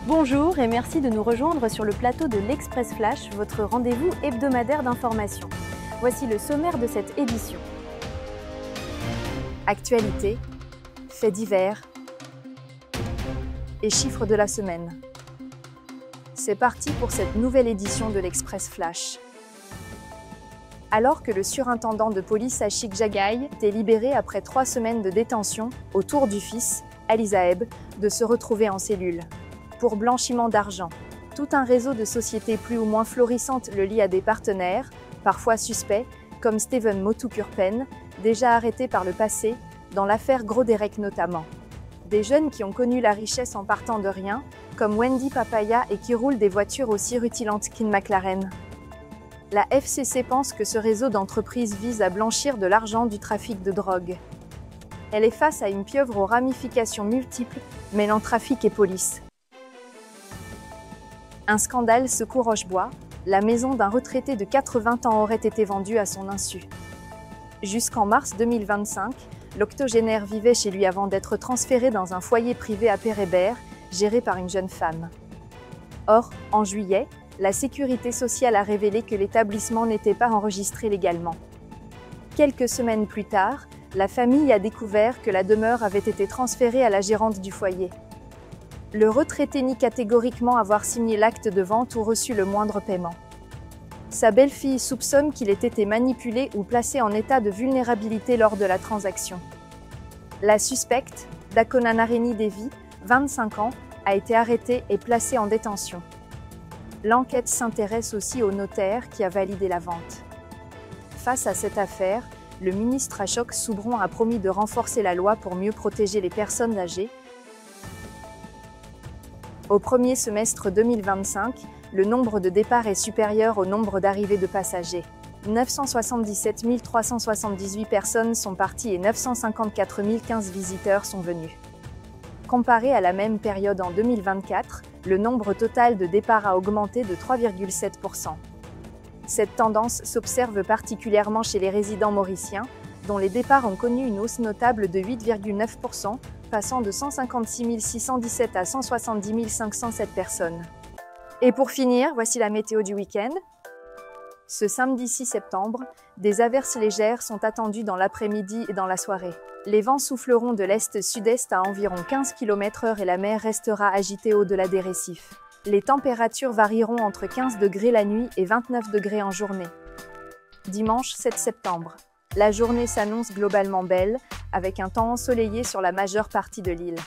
Bonjour et merci de nous rejoindre sur le plateau de l'Express Flash, votre rendez-vous hebdomadaire d'information. Voici le sommaire de cette édition. Actualité, faits divers et chiffres de la semaine. C'est parti pour cette nouvelle édition de l'Express Flash. Alors que le surintendant de police Ashik Jagaï était libéré après 3 semaines de détention, au tour du fils, Ali Zaeb, de se retrouver en cellule. Pour blanchiment d'argent. Tout un réseau de sociétés plus ou moins florissantes le lie à des partenaires, parfois suspects, comme Steven Motukurpen, déjà arrêté par le passé, dans l'affaire Gros Derek notamment. Des jeunes qui ont connu la richesse en partant de rien, comme Wendy Papaya et qui roulent des voitures aussi rutilantes qu'une McLaren. La FCC pense que ce réseau d'entreprises vise à blanchir de l'argent du trafic de drogue. Elle est face à une pieuvre aux ramifications multiples, mêlant trafic et police. Un scandale secoue Rochebois, la maison d'un retraité de 80 ans aurait été vendue à son insu. Jusqu'en mars 2025, l'octogénaire vivait chez lui avant d'être transféré dans un foyer privé à Pérébert, géré par une jeune femme. Or, en juillet, la sécurité sociale a révélé que l'établissement n'était pas enregistré légalement. Quelques semaines plus tard, la famille a découvert que la demeure avait été transférée à la gérante du foyer. Le retraité nie catégoriquement avoir signé l'acte de vente ou reçu le moindre paiement. Sa belle-fille soupçonne qu'il ait été manipulé ou placé en état de vulnérabilité lors de la transaction. La suspecte, Dakona Nareni Devi, 25 ans, a été arrêtée et placée en détention. L'enquête s'intéresse aussi au notaire qui a validé la vente. Face à cette affaire, le ministre Ashok Soubron a promis de renforcer la loi pour mieux protéger les personnes âgées. Au premier semestre 2025, le nombre de départs est supérieur au nombre d'arrivées de passagers. 977 378 personnes sont parties et 954 015 visiteurs sont venus. Comparé à la même période en 2024, le nombre total de départs a augmenté de 3,7%. Cette tendance s'observe particulièrement chez les résidents mauriciens, dont les départs ont connu une hausse notable de 8,9%, passant de 156 617 à 170 507 personnes. Et pour finir, voici la météo du week-end. Ce samedi 6 septembre, des averses légères sont attendues dans l'après-midi et dans la soirée. Les vents souffleront de l'est-sud-est à environ 15 km/h et la mer restera agitée au-delà des récifs. Les températures varieront entre 15 degrés la nuit et 29 degrés en journée. Dimanche 7 septembre. La journée s'annonce globalement belle, avec un temps ensoleillé sur la majeure partie de l'île.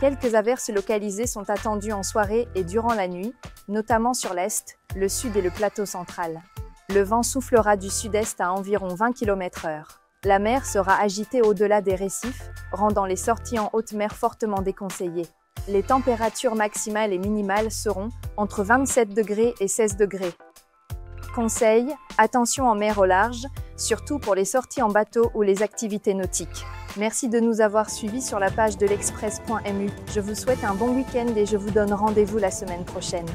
Quelques averses localisées sont attendues en soirée et durant la nuit, notamment sur l'est, le sud et le plateau central. Le vent soufflera du sud-est à environ 20 km/h. La mer sera agitée au-delà des récifs, rendant les sorties en haute mer fortement déconseillées. Les températures maximales et minimales seront entre 27 degrés et 16 degrés. Conseil, attention en mer au large, surtout pour les sorties en bateau ou les activités nautiques. Merci de nous avoir suivis sur la page de l'express.mu. Je vous souhaite un bon week-end et je vous donne rendez-vous la semaine prochaine.